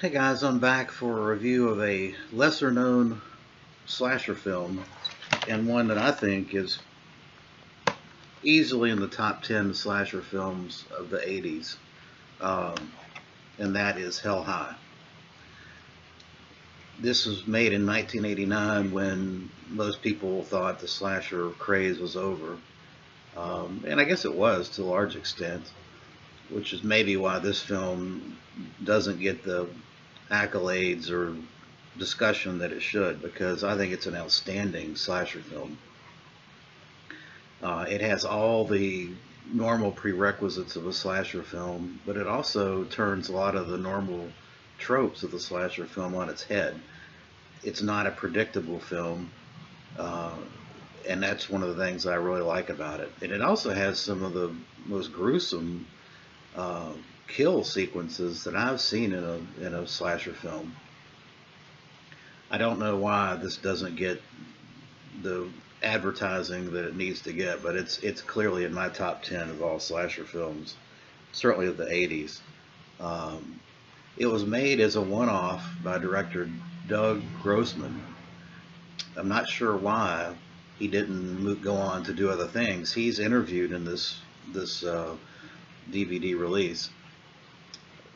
Hey guys, I'm back for a review of a lesser known slasher film, and one that I think is easily in the top 10 slasher films of the 80s, um, and that is Hell High. This was made in 1989 when most people thought the slasher craze was over, and I guess it was to a large extent, which is maybe why this film doesn't get the accolades or discussion that it should, because I think it's an outstanding slasher film. It has all the normal prerequisites of a slasher film, but it also turns a lot of the normal tropes of the slasher film on its head. It's not a predictable film, uh, and that's one of the things I really like about it. And it also has some of the most gruesome uh, kill sequences that I've seen in a slasher film. I don't know why this doesn't get the advertising that it needs to get, but it's clearly in my top 10 of all slasher films, certainly of the 80s. Um, it was made as a one-off by director Doug Grossman. I'm not sure why he didn't go on to do other things. He's interviewed in this DVD release,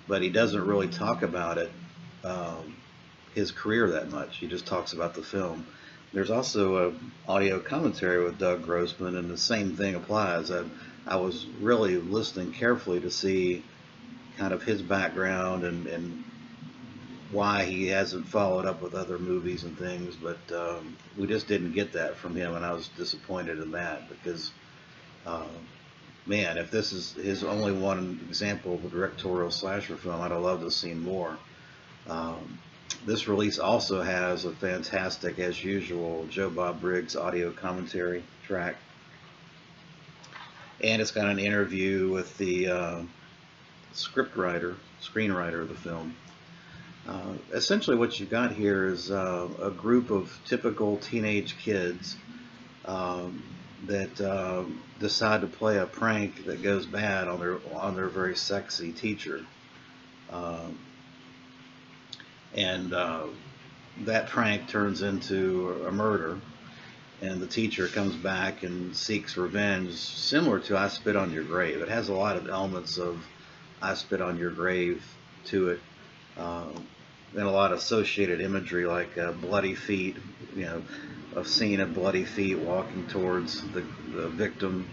but he doesn't really talk about it, um, his career, that much. He just talks about the film. There's also a audio commentary with Doug Grossman, and the same thing applies. I was really listening carefully to see kind of his background and why he hasn't followed up with other movies and things, but we just didn't get that from him, and I was disappointed in that because, uh, man, if this is his only one example of a directorial slasher film, I'd have loved to have seen more. Um, this release also has a fantastic, as usual, Joe Bob Briggs audio commentary track, and it's got an interview with the screenwriter of the film. Essentially, what you got here is a group of typical teenage kids um, that decide to play a prank that goes bad on their very sexy teacher. Um, and that prank turns into a murder, and the teacher comes back and seeks revenge, similar to I Spit on Your Grave. It has a lot of elements of I Spit on Your Grave to it, and a lot of associated imagery like bloody feet, you know, a scene of bloody feet walking towards the victim.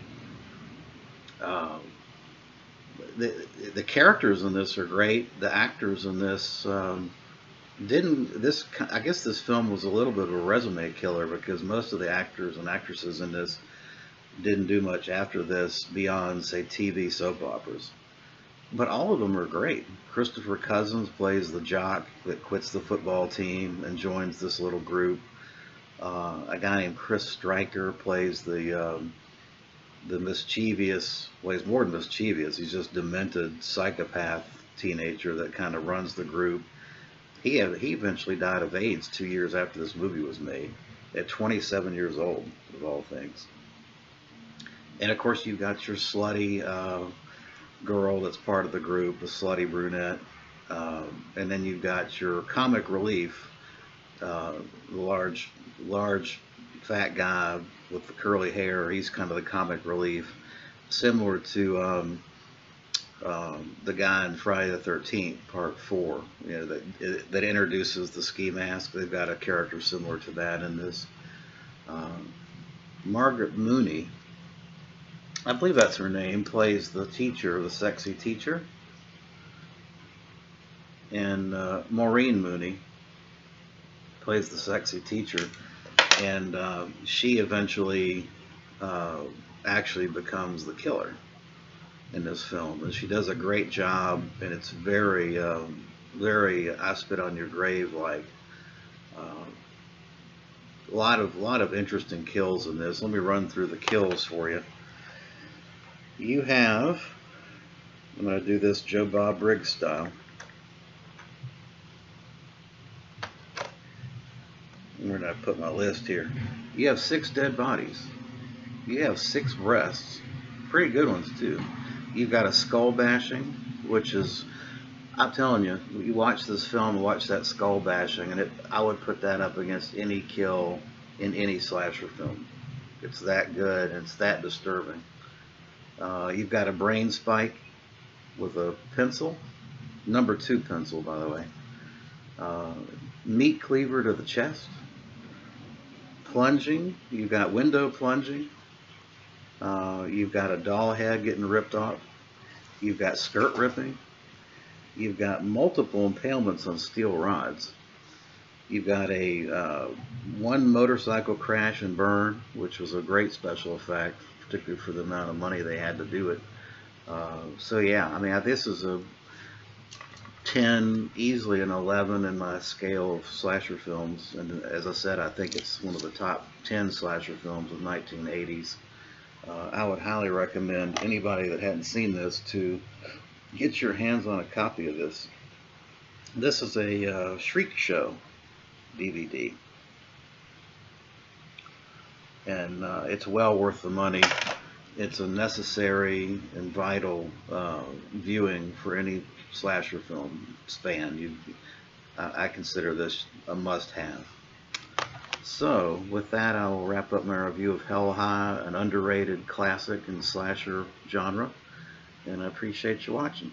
Uh, the characters in this are great. The actors in this didn't this I guess this film was a little bit of a resume killer because most of the actors and actresses in this didn't do much after this beyond, say, TV soap operas. But all of them are great. Christopher Cousins plays the jock that quits the football team and joins this little group. A guy named Chris Stryker plays the mischievous, well, he's more than mischievous, he's just demented psychopath teenager that kind of runs the group. He eventually died of AIDS 2 years after this movie was made, at 27 years old, of all things. And of course, you've got your slutty girl that's part of the group, the slutty brunette, and then you've got your comic relief, the large fat guy with the curly hair. He's kind of the comic relief, similar to the guy in Friday the 13th Part 4, you know, that introduces the ski mask. They've got a character similar to that in this. Margaret Mooney, I believe that's her name, plays the teacher, the sexy teacher. And Maureen Mooney plays the sexy teacher. And she eventually actually becomes the killer in this film. And she does a great job, and it's very, very I Spit on Your Grave like. A lot of interesting kills in this. Let me run through the kills for you. You have, I'm going to do this Joe Bob Briggs style. Where did I put my list here? You have 6 dead bodies. You have 6 breasts. Pretty good ones, too. You've got a skull bashing, which is I'm telling you, you watch this film, watch that skull bashing, and I would put that up against any kill in any slasher film. It's that good, and it's that disturbing. You've got a brain spike with a pencil, number two pencil, by the way. Uh, Meat cleaver to the chest, plunging. You've got window plunging. You've got a doll head getting ripped off. You've got skirt ripping. You've got multiple impalements on steel rods. You've got a one motorcycle crash and burn, which was a great special effect, particularly for the amount of money they had to do it. So yeah, I mean, this is a 10, easily an 11 in my scale of slasher films. And as I said, I think it's one of the top 10 slasher films of 1980s. I would highly recommend anybody that hadn't seen this to get your hands on a copy of this. This is a Shriek Show DVD, and it's well worth the money. It's a necessary and vital viewing for any slasher film fan. I consider this a must-have. So, with that, I will wrap up my review of Hell High, an underrated classic in the slasher genre, and I appreciate you watching.